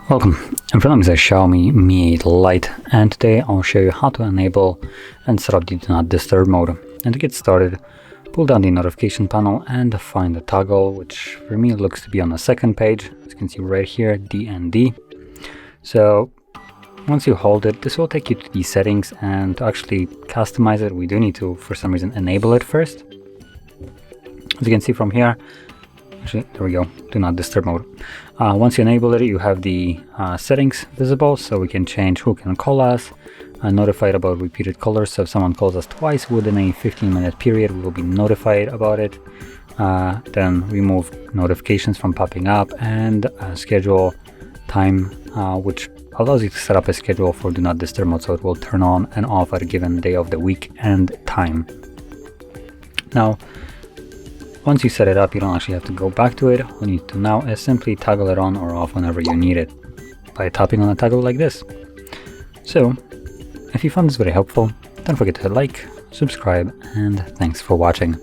Welcome, in front of me is a XIAOMI Mi Lite, and today I'll show you how to enable and set up the Do Not Disturb mode. And to get started, pull down the notification panel and find the toggle, which for me looks to be on the second page. As you can see right here, DND. So once you hold it, this will take you to the settings, and to actually customize it, we do need to, for some reason, enable it first. As you can see from here, actually, there we go, Do Not Disturb mode. Once you enable it, you have the settings visible, so we can change who can call us, notified about repeated callers, so if someone calls us twice within a 15-minute period, we will be notified about it. Then remove notifications from popping up, and schedule time, which allows you to set up a schedule for Do Not Disturb mode, so it will turn on and off at a given day of the week and time. Now, once you set it up, you don't actually have to go back to it. All you need to now is simply toggle it on or off whenever you need it by tapping on a toggle like this. So, if you found this very helpful, don't forget to hit like, subscribe, and thanks for watching.